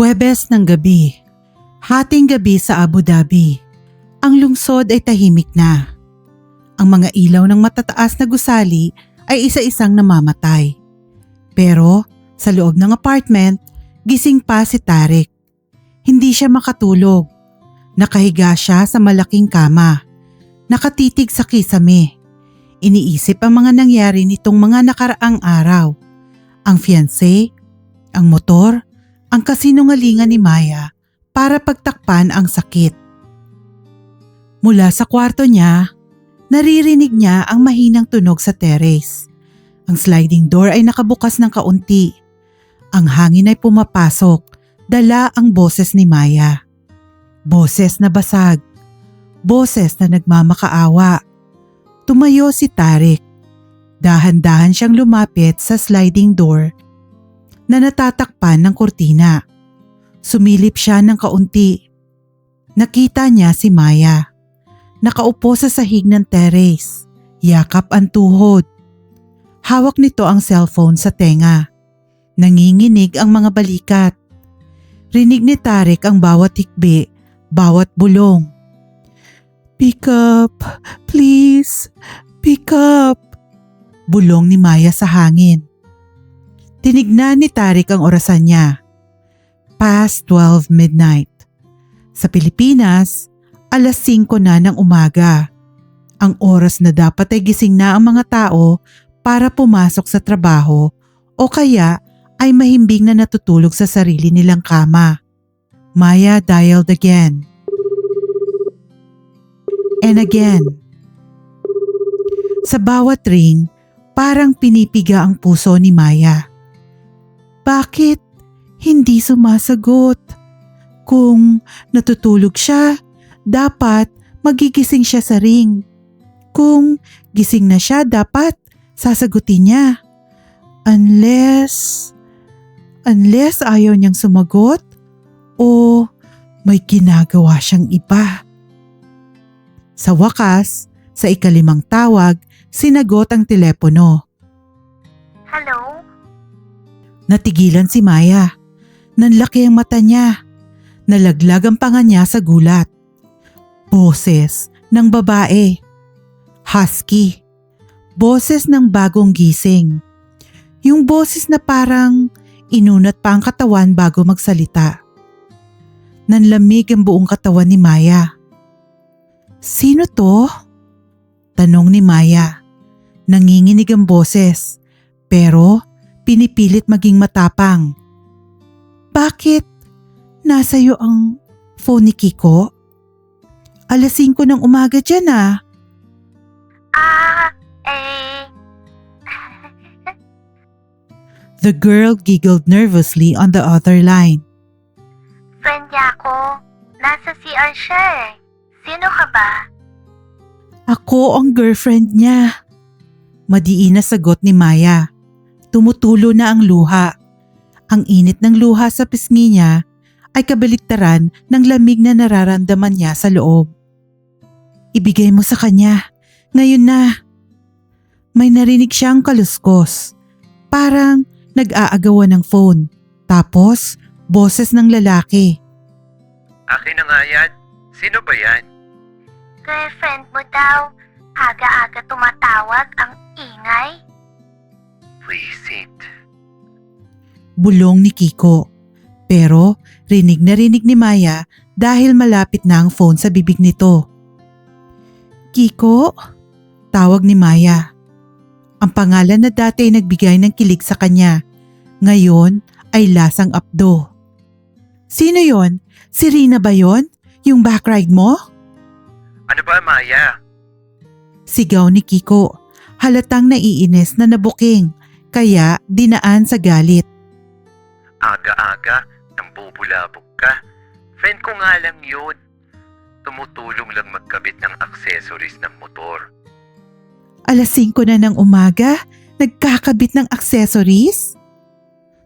Huwebes ng gabi. Hating gabi sa Abu Dhabi. Ang lungsod ay tahimik na. Ang mga ilaw ng matataas na gusali ay isa-isang namamatay. Pero sa loob ng apartment, gising pa si Tarek. Hindi siya makatulog. Nakahiga siya sa malaking kama. Nakatitig sa kisame. Iniisip ang mga nangyari nitong mga nakaraang araw. Ang fiancé, ang motor, ang kasinungalingan ni Maya para pagtakpan ang sakit. Mula sa kwarto niya, naririnig niya ang mahinang tunog sa terrace. Ang sliding door ay nakabukas ng kaunti. Ang hangin ay pumapasok, dala ang boses ni Maya. Boses na basag. Boses na nagmamakaawa. Tumayo si Tarek. Dahan-dahan siyang lumapit sa sliding door na natatakpan ng kurtina. Sumilip siya ng kaunti. Nakita niya si Maya. Nakaupo sa sahig ng terrace. Yakap ang tuhod. Hawak nito ang cellphone sa tenga. Nanginginig ang mga balikat. Rinig ni Tarek ang bawat hikbi, bawat bulong. "Pick up, please. Pick up." Bulong ni Maya sa hangin. Tinignan ni Tarek ang orasan niya. Past 12 midnight. Sa Pilipinas, alas 5 na ng umaga. Ang oras na dapat ay gising na ang mga tao para pumasok sa trabaho o kaya ay mahimbing na natutulog sa sarili nilang kama. Maya dialed again. And again. Sa bawat ring, parang pinipiga ang puso ni Maya. Bakit hindi sumasagot? Kung natutulog siya, dapat magigising siya sa ring. Kung gising na siya, dapat sasagutin niya. Unless ayaw niyang sumagot o may ginagawa siyang iba. Sa wakas, sa ikalimang tawag, sinagot ang telepono. Hello? Natigilan si Maya. Nanlaki ang mata niya. Nalaglag ang panga niya sa gulat. Boses ng babae. Husky. Boses ng bagong gising. Yung boses na parang inunat pa ang katawan bago magsalita. Nanlamig ang buong katawan ni Maya. Sino to? Tanong ni Maya. Nanginginig ang boses, pero pinipilit maging matapang. Bakit nasa'yo ang phone ni Kiko? Alas 5 ng umaga dyan ah. The girl giggled nervously on the other line. Friend niya ako. Nasa CR siya eh. Sino ka ba? Ako ang girlfriend niya. Madiin na sagot ni Maya. Tumutulo na ang luha. Ang init ng luha sa pisngi niya ay kabaliktaran ng lamig na nararamdaman niya sa loob. Ibigay mo sa kanya. Ngayon na. May narinig siyang kaluskos. Parang nag-aagawan ng phone. Tapos, boses ng lalaki. Akin na nga yan. Sino ba yan? Girlfriend mo daw. Aga-aga tumatawag ang ingay. Visit. Bulong ni Kiko. Pero rinig na rinig ni Maya dahil malapit na ang phone sa bibig nito. Kiko? Tawag ni Maya. Ang pangalan na dati ay nagbigay ng kilig sa kanya. Ngayon ay lasang apdo. Sino yon? Si Rina ba yon? Yung backride mo? Ano ba, Maya? Sigaw ni Kiko. Halatang naiinis na nabuking, kaya dinaan sa galit. Aga-aga, nang bubulabog ka. Friend ko nga lang yun. Tumutulong lang magkabit ng accessories ng motor. Alas 5 na ng umaga, nagkakabit ng accessories?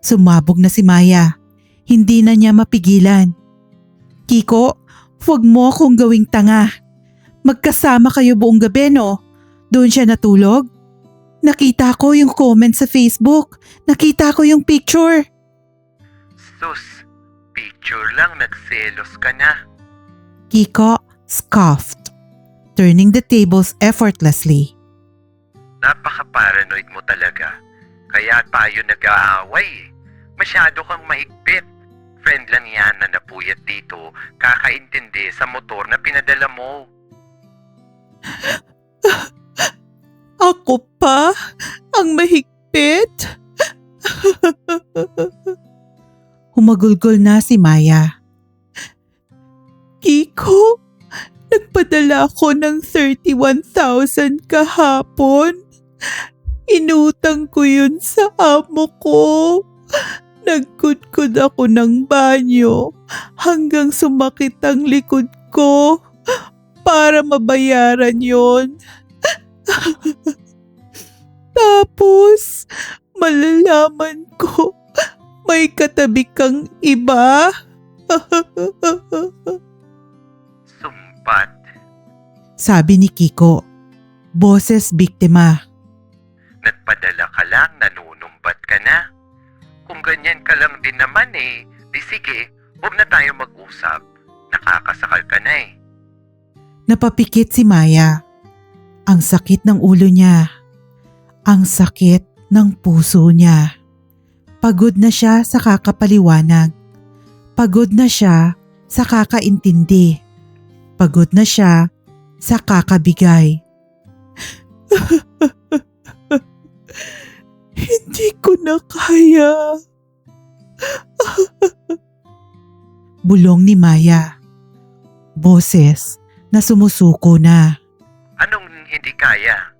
Sumabog na si Maya. Hindi na niya mapigilan. Kiko, huwag mo akong gawing tanga. Magkasama kayo buong gabi, no? Doon siya natulog? Nakita ko yung comment sa Facebook. Nakita ko yung picture. Sus, Picture lang, nagselos ka na. Kiko scoffed, turning the tables effortlessly. Napaka-paranoid mo talaga. Kaya tayo nag-aaway eh. Masyado kang mahigpit. Friend lang yan na napuyat dito, kakaintindi sa motor na pinadala mo. Ako pa? Ang mahigpit? Humagulgol na si Maya. Kiko, nagpadala ako ng 31,000 kahapon. Inutang ko yun sa amo ko. Nagkudkod ako ng banyo hanggang sumakit ang likod ko para mabayaran yon. Tapos, malalaman ko may katabi kang iba. Sumpat. Sabi ni Kiko, boses biktima. Nagpadala ka lang, nanunumbat ka na. Kung ganyan ka lang din naman eh, di sige, huwag na tayo mag-usap. Nakakasakal ka na eh. Napapikit si Maya. Ang sakit ng ulo niya. Ang sakit ng puso niya. Pagod na siya sa kakapaliwanag. Pagod na siya sa kakaintindi. Pagod na siya sa kakabigay. Hindi ko na kaya. Bulong ni Maya. Boses na sumusuko na. Anong hindi kaya?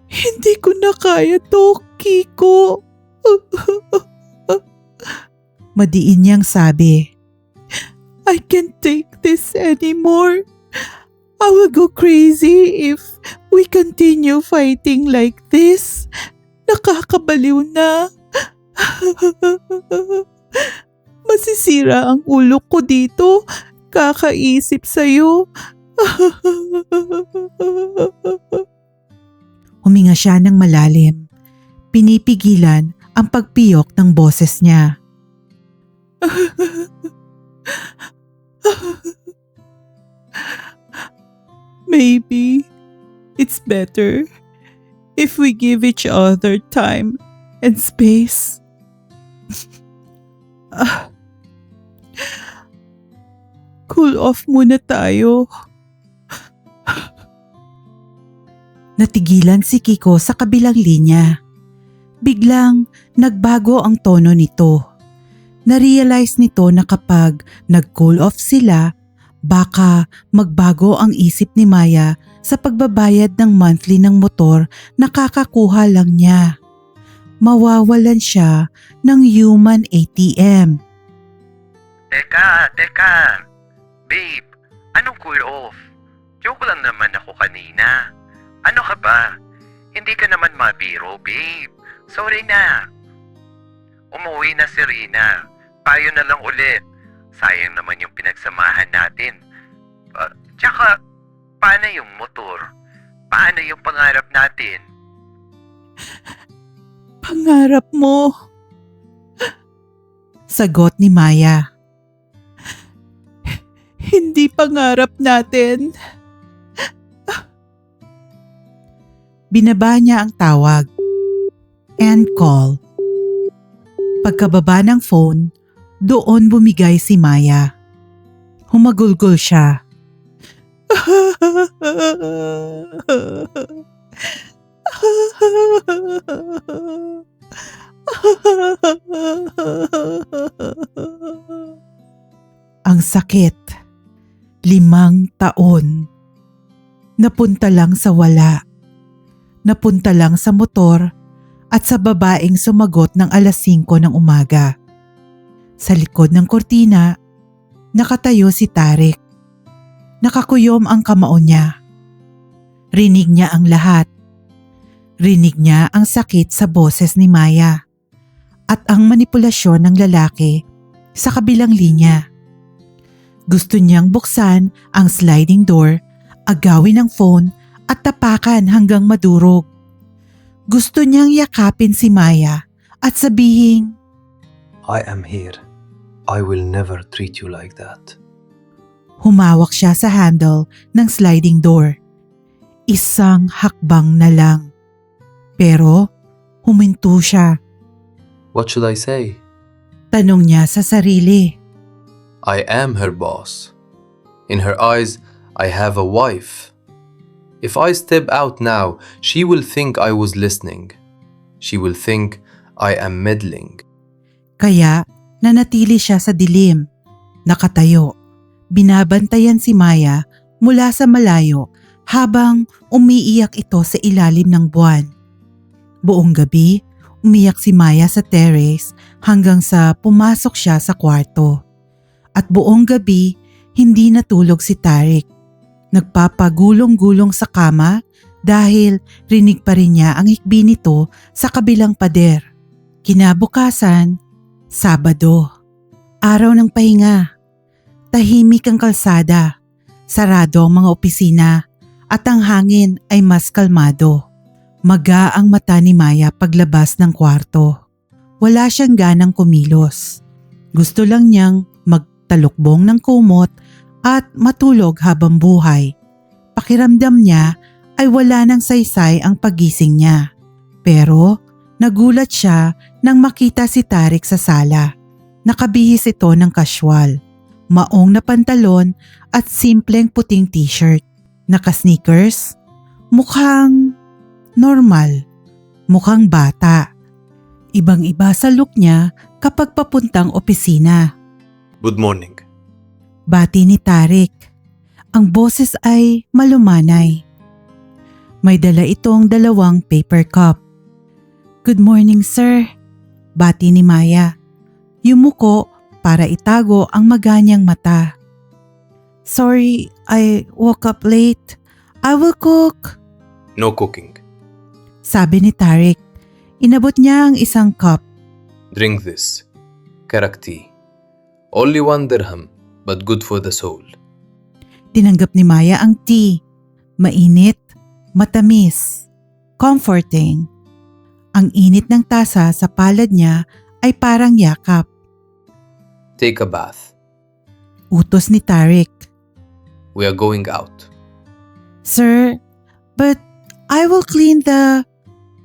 Hindi ko na kaya to, Kiko. Madiin niyang sabi. I can't take this anymore. I will go crazy if we continue fighting like this. Nakakabaliw na. Masisira ang ulo ko dito. Kakaisip sa'yo. Huminga siya ng malalim. Pinipigilan ang pagpiyok ng boses niya. Maybe it's better if we give each other time and space. Cool off muna tayo. Natigilan si Kiko sa kabilang linya. Biglang nagbago ang tono nito. Na-realize nito na kapag nag-cool off sila, baka magbago ang isip ni Maya sa pagbabayad ng monthly ng motor na kakakuha lang niya. Mawawalan siya ng human ATM. Teka. Babe, anong cool off? Joke lang naman ako kanina. Ano ka ba? Hindi ka naman mabiro, babe. Sorry na. Umuwi na si Rina. Tayo na lang ulit. Sayang naman yung pinagsamahan natin. Tsaka, paano yung motor? Paano yung pangarap natin? Pangarap mo? Sagot ni Maya. Hindi pangarap natin. Binaba niya ang tawag. End call. Pagkababa ng phone, doon bumigay si Maya. Humagulgol siya. Ang sakit. 5 taon. Napunta lang sa wala. Napunta lang sa motor at sa babaeng sumagot ng 5:00 ng umaga. Sa likod ng kortina, nakatayo si Tarek. Nakakuyom ang kamao niya. Rinig niya ang lahat. Rinig niya ang sakit sa boses ni Maya at ang manipulasyon ng lalaki sa kabilang linya. Gusto niyang buksan ang sliding door, agawin ang phone at tapakan hanggang madurog. Gusto niyang yakapin si Maya at sabihin, I am here. I will never treat you like that. Humawak siya sa handle ng sliding door. Isang hakbang na lang. Pero huminto siya. What should I say? Tanong niya sa sarili. I am her boss. In her eyes, I have a wife. If I step out now, she will think I was listening. She will think I am meddling. Kaya nanatili siya sa dilim. Nakatayo. Binabantayan si Maya mula sa malayo habang umiiyak ito sa ilalim ng buwan. Buong gabi, umiyak si Maya sa terrace hanggang sa pumasok siya sa kwarto. At buong gabi, hindi natulog si Tarek. Nagpapagulong-gulong sa kama dahil rinig pa rin niya ang hikbi nito sa kabilang pader. Kinabukasan, Sabado. Araw ng pahinga. Tahimik ang kalsada. Sarado ang mga opisina at ang hangin ay mas kalmado. Maga ang mata ni Maya paglabas ng kwarto. Wala siyang ganang kumilos. Gusto lang niyang magtalukbong ng kumot at matulog habang buhay. Pakiramdam niya ay wala ng saysay ang pagising niya. Pero nagulat siya nang makita si Tarek sa sala. Nakabihis ito ng casual, maong na pantalon at simpleng puting t-shirt. Naka-sneakers, mukhang normal, mukhang bata. Ibang-iba sa look niya kapag papuntang opisina. Good morning. Bati ni Tarek. Ang boses ay malumanay. May dala itong 2 paper cup. Good morning, sir. Bati ni Maya. Yumuko para itago ang maganyang mata. Sorry, I woke up late. I will cook. No cooking. Sabi ni Tarek. Inabot niya ang isang cup. Drink this. Karak tea. Only 1 dirham, but good for the soul. Tinanggap ni Maya ang tea. Mainit, matamis, comforting. Ang init ng tasa sa palad niya ay parang yakap. Take a bath. Utos ni Tarek. We are going out. Sir, but I will clean the...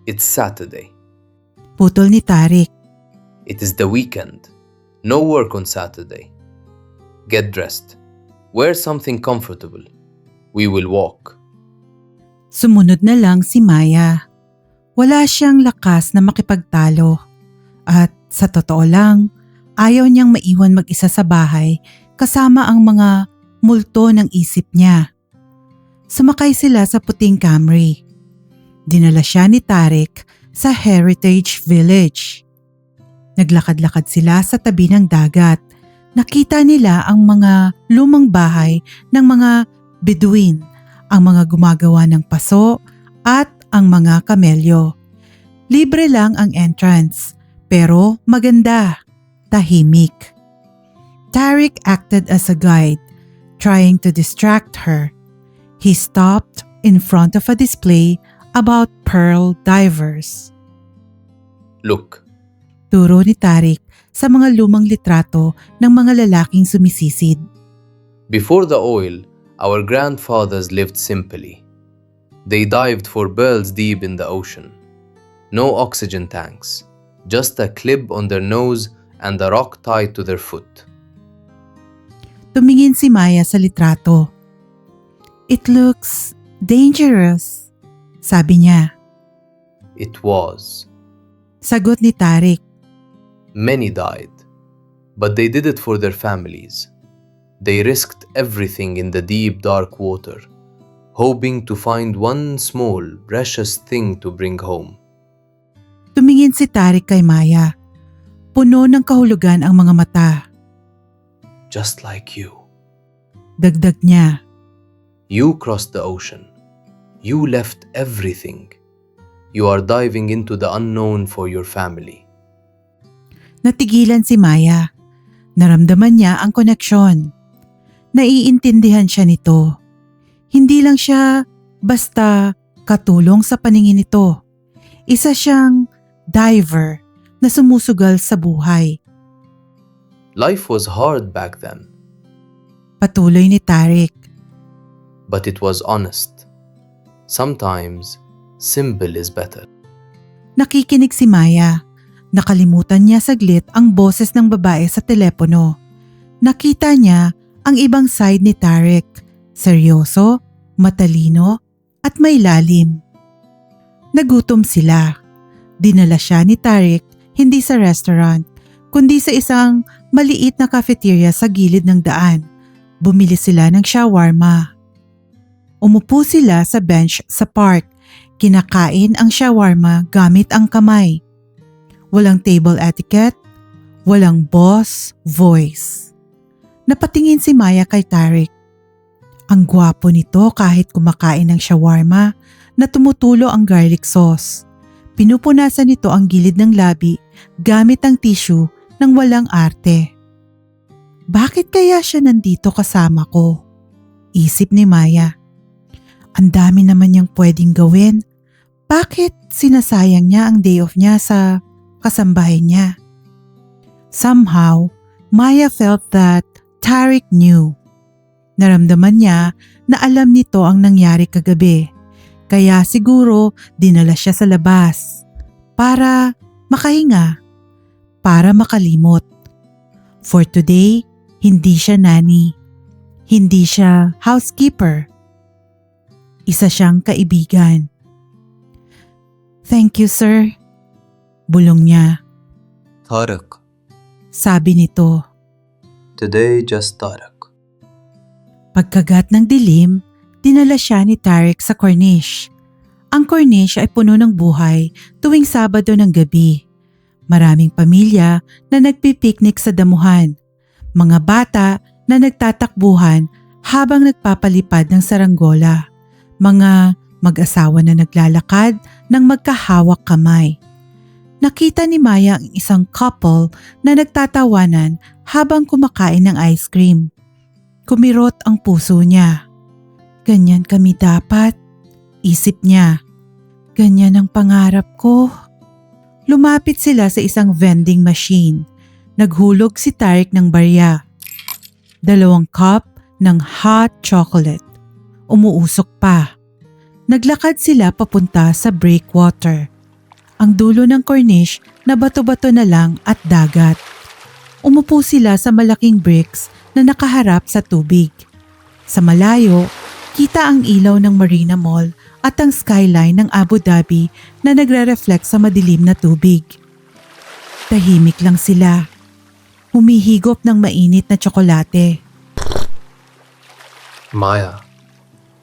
It's Saturday. Putol ni Tarek. It is the weekend. No work on Saturday. Get dressed. Wear something comfortable. We will walk. Sumunod na lang si Maya. Wala siyang lakas na makipagtalo. At sa totoo lang, ayaw niyang maiwan mag-isa sa bahay kasama ang mga multo ng isip niya. Sumakay sila sa puting Camry. Dinala siya ni Tarek sa Heritage Village. Naglakad-lakad sila sa tabi ng dagat. Nakita nila ang mga lumang bahay ng mga Bedouin, ang mga gumagawa ng paso at ang mga kamelyo. Libre lang ang entrance, pero maganda, tahimik. Tarek acted as a guide, trying to distract her. He stopped in front of a display about pearl divers. Look. Turo ni Tarek sa mga lumang litrato ng mga lalaking sumisisid. Before the oil, our grandfathers lived simply. They dived for pearls deep in the ocean. No oxygen tanks, just a clip on their nose and a rock tied to their foot. Tumingin si Maya sa litrato. It looks dangerous, sabi niya. It was. Sagot ni Tarek. Many died, but they did it for their families. They risked everything in the deep, dark water, hoping to find one small, precious thing to bring home. Tumingin si Tarek kay Maya. Puno ng kahulugan ang mga mata. Just like you. Dagdag niya. You crossed the ocean. You left everything. You are diving into the unknown for your family. Natigilan si Maya. Naramdaman niya ang koneksyon. Naiintindihan siya nito. Hindi lang siya basta katulong sa paningin nito. Isa siyang diver na sumusugal sa buhay. Life was hard back then, Patuloy ni Tarek. but it was honest. Sometimes, simple is better. Nakikinig si Maya. Nakalimutan niya saglit ang boses ng babae sa telepono. Nakita niya ang ibang side ni Tarek. Seryoso, matalino, at may lalim. Nagutom sila. Dinala siya ni Tarek hindi sa restaurant, kundi sa isang maliit na cafeteria sa gilid ng daan. Bumili sila ng shawarma. Umupo sila sa bench sa park. Kinakain ang shawarma gamit ang kamay. Walang table etiquette, walang boss voice. Napatingin si Maya kay Tarek. Ang gwapo nito kahit kumakain ng shawarma na tumutulo ang garlic sauce. Pinupunasan nito ang gilid ng labi gamit ang tissue nang walang arte. Bakit kaya siya nandito kasama ko? Isip ni Maya. Ang dami naman niyang pwedeng gawin. Bakit sinasayang niya ang day off niya sa kasambahay niya? Somehow, Maya felt that Tarek knew. Naramdaman niya na alam nito ang nangyari kagabi. Kaya siguro dinala siya sa labas para makahinga, para makalimot. For today, hindi siya nanny. Hindi siya housekeeper. Isa siyang kaibigan. Thank you, sir. Bulong niya. Tariq. Sabi nito. Today just Tariq. Pagkagat ng dilim, dinala siya ni Tarek sa Corniche. Ang Corniche ay puno ng buhay tuwing Sabado ng gabi. Maraming pamilya na nagpipiknik sa damuhan. Mga bata na nagtatakbuhan habang nagpapalipad ng saranggola. Mga mag-asawa na naglalakad ng magkahawak kamay. Nakita ni Maya ang isang couple na nagtatawanan habang kumakain ng ice cream. Kumirot ang puso niya. Ganyan kami dapat, isip niya. Ganyan ang pangarap ko. Lumapit sila sa isang vending machine. Naghulog si Tarek ng barya. 2 cup ng hot chocolate. Umuusok pa. Naglakad sila papunta sa breakwater. Ang dulo ng Corniche na bato-bato na lang at dagat. Umupo sila sa malaking bricks na nakaharap sa tubig. Sa malayo, kita ang ilaw ng Marina Mall at ang skyline ng Abu Dhabi na nagre-reflect sa madilim na tubig. Tahimik lang sila. Humihigop ng mainit na tsokolate. Maya.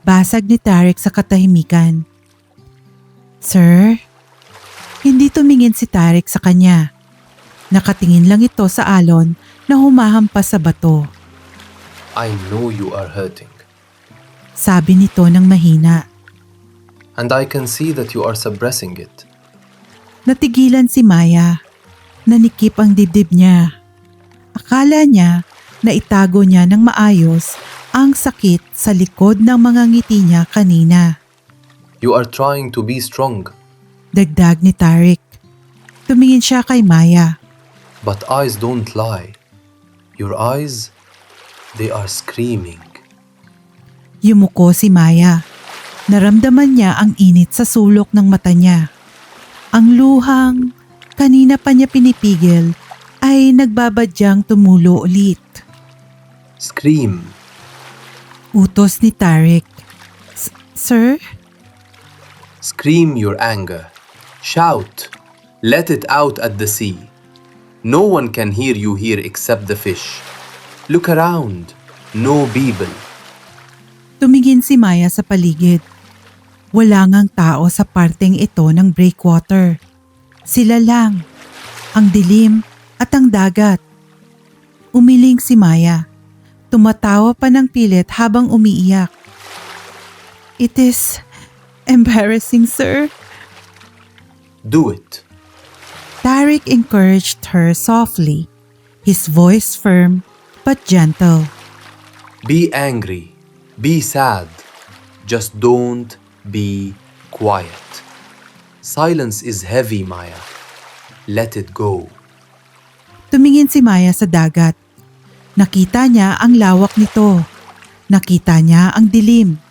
Basag ni Tarek sa katahimikan. Sir? Hindi tumingin si Tarek sa kanya. Nakatingin lang ito sa alon na humahampas sa bato. I know you are hurting. Sabi nito ng mahina. And I can see that you are suppressing it. Natigilan si Maya. Nanikip ang dibdib niya. Akala niya na itago niya ng maayos ang sakit sa likod ng mga ngiti niya kanina. You are trying to be strong, Dagdag ni Tarek. Tumingin siya kay Maya. but eyes don't lie. Your eyes, they are screaming. Yumuko si Maya. Naramdaman niya ang init sa sulok ng mata niya. Ang luhang kanina pa niya pinipigil ay nagbabadyang tumulo ulit. Scream. Utos ni Tarek. Sir? Scream your anger. Shout. Let it out at the sea. No one can hear you here except the fish. Look around. No people. Tumingin si Maya sa paligid. Wala ngang tao sa parteng ito ng breakwater. Sila lang. Ang dilim at ang dagat. Umiling si Maya. Tumatawa pa ng pilit habang umiiyak. It is embarrassing, sir. Do it. Tarek encouraged her softly, his voice firm but gentle. Be angry. Be sad. Just don't be quiet. Silence is heavy, Maya. Let it go. Tumingin si Maya sa dagat. Nakita niya ang lawak nito. Nakita niya ang dilim.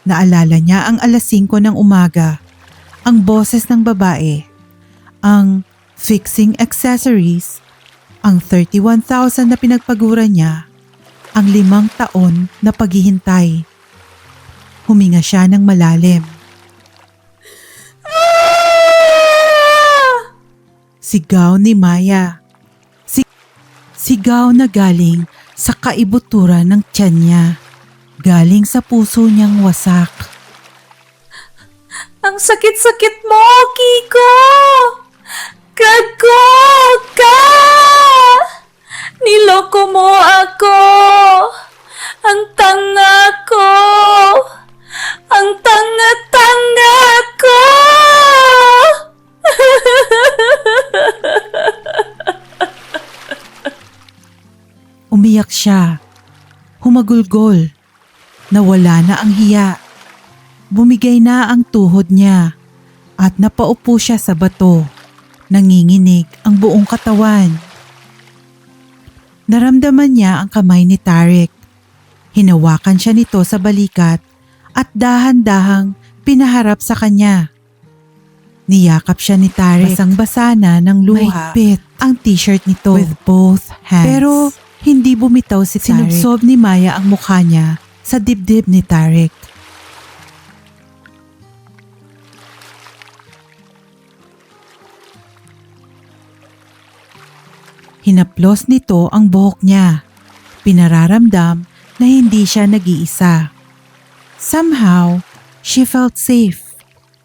Naalala niya ang alas 5 ng umaga. Ang boses ng babae. Ang fixing accessories. Ang 31,000 na pinagpaguran niya. Ang 5 taon na paghihintay. Huminga siya ng malalim. Sigaw ni Maya. Sigaw na galing sa kaibuturan ng tiyan niya. Galing sa puso niyang wasak. Ang sakit-sakit mo, Kiko! Gago ka! Niloko mo ako! Ang tanga ko! Ang tanga-tanga ko! Umiyak siya. Humagulgol. Nawala na ang hiya. Bumigay na ang tuhod niya at napaupo siya sa bato. Nanginginig ang buong katawan. Naramdaman niya ang kamay ni Tarek. Hinawakan siya nito sa balikat at dahan-dahang pinaharap sa kanya. Niyakap siya ni Tarek. Basang-basa na ng luha. Mahigpit ang t-shirt nito with both hands. Pero hindi bumitaw si Tarek. Sinubsob ni Maya ang mukha niya sa dibdib ni Tarek. Hinaplos nito ang buhok niya. Pinararamdam na hindi siya nag-iisa. Somehow, she felt safe.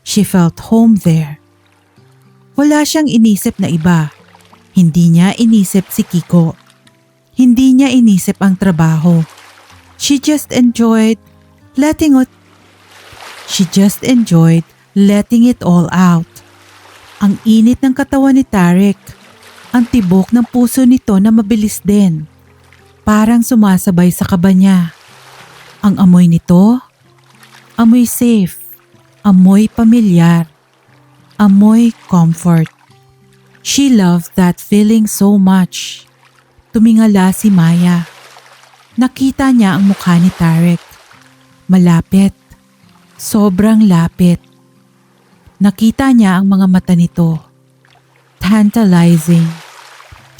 She felt home there. Wala siyang inisip na iba. Hindi niya inisip si Kiko. Hindi niya inisip ang trabaho. She just enjoyed letting it all out. Ang init ng katawan ni Tarek. Ang tibok ng puso nito na mabilis din. Parang sumasabay sa kaba niya. Ang amoy nito, amoy safe, amoy pamilyar, amoy comfort. She loved that feeling so much. Tumingala si Maya. Nakita niya ang mukha ni Tarek. Malapit. Sobrang lapit. Nakita niya ang mga mata nito. Tantalizing.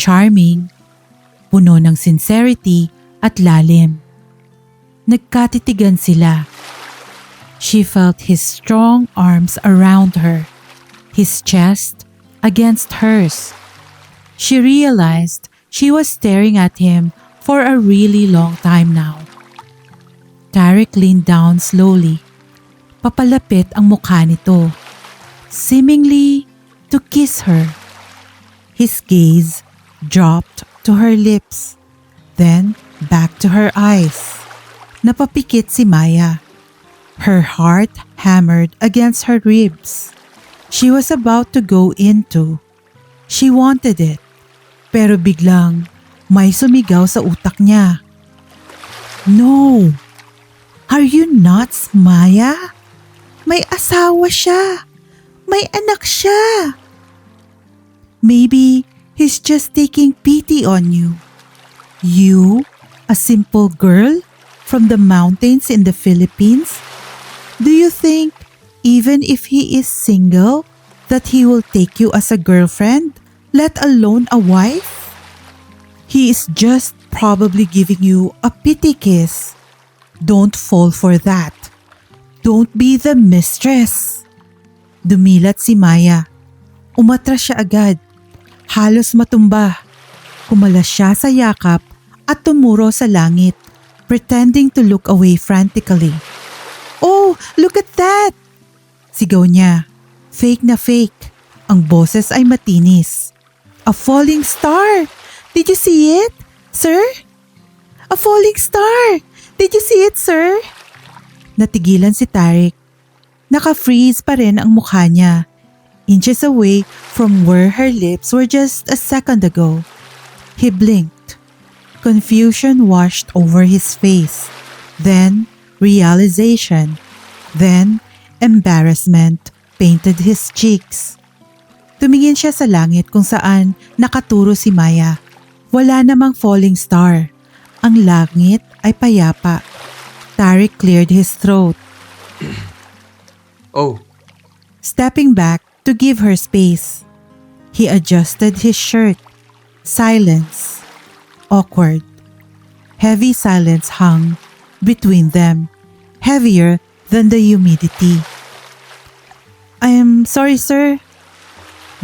Charming. Puno ng sincerity at lalim. Nagkatitigan sila. She felt his strong arms around her. His chest against hers. She realized she was staring at him for a really long time now. Tarek leaned down slowly. Papalapit ang mukha nito. Seemingly to kiss her. His gaze dropped to her lips, then back to her eyes. Napapikit si Maya. Her heart hammered against her ribs. She was about to go into. She wanted it. Pero biglang may sumigaw sa utak niya. No! Are you nuts, Maya? May asawa siya. May anak siya. Maybe he's just taking pity on you. You, a simple girl from the mountains in the Philippines? Do you think even if he is single, that he will take you as a girlfriend, let alone a wife? He is just probably giving you a pity kiss. Don't fall for that. Don't be the mistress. Dumilat si Maya. Umatras siya agad. Halos matumba. Kumalas siya sa yakap at tumuro sa langit, pretending to look away frantically. Oh, look at that! Sigaw niya. Fake na fake. Ang boses ay matinis. A falling star! Did you see it, sir? A falling star! Did you see it, sir? Natigilan si Tarek. Naka-freeze pa rin ang mukha niya. Inches away from where her lips were just a second ago. He blinked. Confusion washed over his face. Then realization. Then embarrassment painted his cheeks. Tumingin siya sa langit kung saan nakaturo si Maya. Wala namang falling star. Ang langit ay payapa. Tarek cleared his throat, Oh, stepping back to give her space. He adjusted his shirt. Silence. Awkward. Heavy silence hung between them, heavier than the humidity. I am sorry, sir.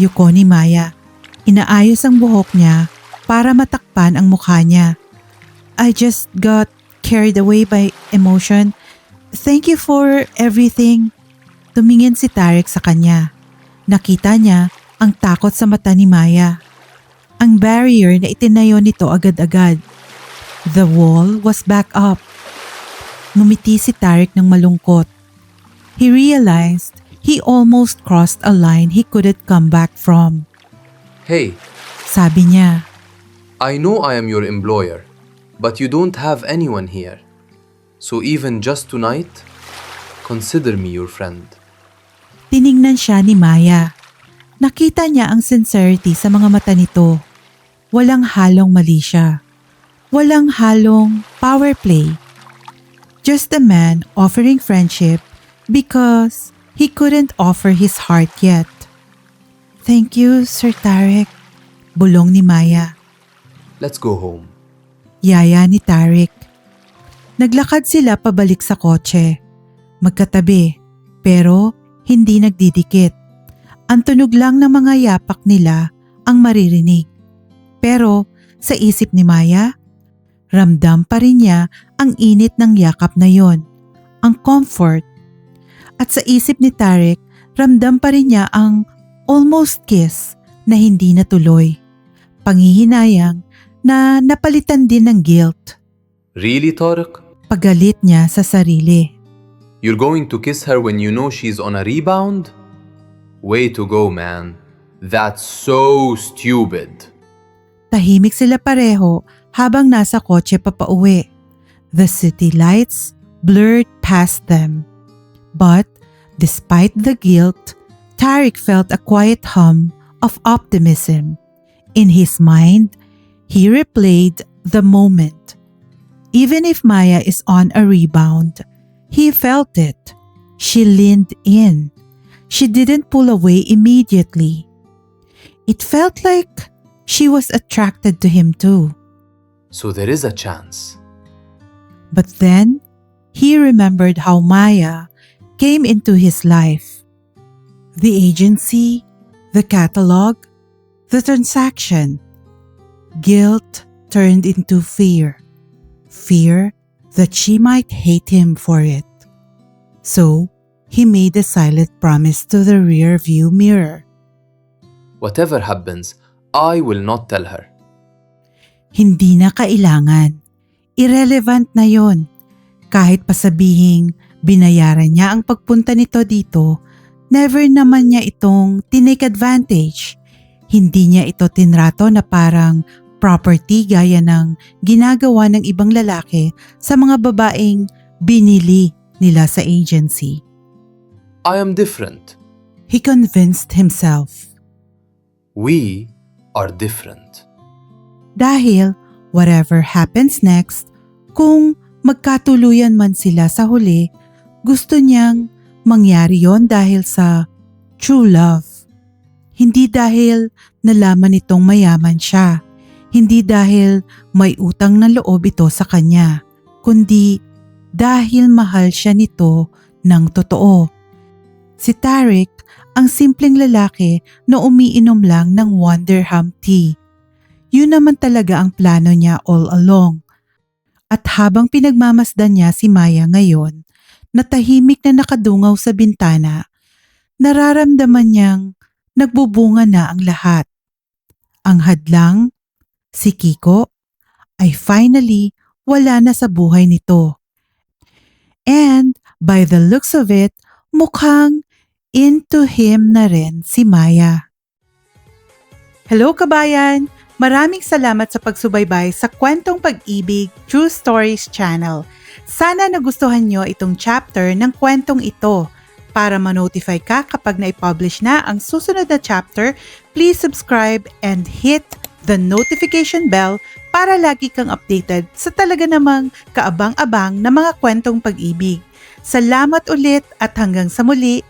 Yuko ni Maya. Inaayos ang buhok niya para matakpan ang mukha niya. I just got carried away by emotion. Thank you for everything. Tumingin si Tarek sa kanya. Nakita niya ang takot sa mata ni Maya. Ang barrier na itinayo nito agad-agad. The wall was back up. Ngumiti si Tarek ng malungkot. He realized he almost crossed a line he couldn't come back from. hey, Sabi niya, I know I am your employer, but you don't have anyone here. So even just tonight, consider me your friend. tiningnan siya ni Maya. Nakita niya ang sincerity sa mga mata nito. Walang halong mali siya. Walang halong power play. Just a man offering friendship because he couldn't offer his heart yet. Thank you, Sir Tarek. Bulong ni Maya. Let's go home. Yaya ni Tarek. Naglakad sila pabalik sa kotse. Magkatabi, pero hindi nagdidikit. Ang tunog lang ng mga yapak nila ang maririnig. Pero sa isip ni Maya, ramdam pa rin niya ang init ng yakap na yon, ang comfort. At sa isip ni Tarek, ramdam pa rin niya ang almost kiss na hindi natuloy. Panghihinayang na napalitan din ng guilt. Really, Tariq? Pagalit niya sa sarili. You're going to kiss her when you know she's on a rebound? Way to go, man. That's so stupid. Tahimik sila pareho habang nasa kotse papauwi. The city lights blurred past them. But despite the guilt, Tarek felt a quiet hum of optimism. In his mind, he replayed the moment. Even if Maya is on a rebound, he felt it. She leaned in. She didn't pull away immediately. It felt like she was attracted to him too. So there is a chance. But then, he remembered how Maya came into his life. The agency, the catalog, the transaction. Guilt turned into fear. Fear that she might hate him for it. So, he made a silent promise to the rear view mirror. Whatever happens, I will not tell her. Hindi na kailangan. Irrelevant na yon. Kahit pasabihing binayaran niya ang pagpunta nito dito, never naman niya itong tinake advantage. Hindi niya ito tinrato na parang property gaya ng ginagawa ng ibang lalaki sa mga babaeng binili nila sa agency. I am different. He convinced himself. We are different. Dahil whatever happens next, kung magkatuluyan man sila sa huli, gusto niyang mangyari yon dahil sa true love. Hindi dahil nalaman nitong mayaman siya. Hindi dahil may utang na loob ito sa kanya. Kundi dahil mahal siya nito ng totoo. Si Tarek, ang simpleng lalaki na umiinom lang ng Wonderham tea. Yun naman talaga ang plano niya all along. At habang pinagmamasdan niya si Maya ngayon, na tahimik na nakadungaw sa bintana, nararamdaman niyang nagbubunga na ang lahat. Ang hadlang, si Kiko, ay finally wala na sa buhay nito. And by the looks of it, mukhang into him na rin si Maya. Hello kabayan! Maraming salamat sa pagsubaybay sa Kwentong Pag-ibig True Stories channel. Sana nagustuhan nyo itong chapter ng kwentong ito. Para ma-notify ka kapag na-publish na ang susunod na chapter, please subscribe and hit the notification bell para lagi kang updated sa talaga namang kaabang-abang na mga kwentong pag-ibig. Salamat ulit at hanggang sa muli.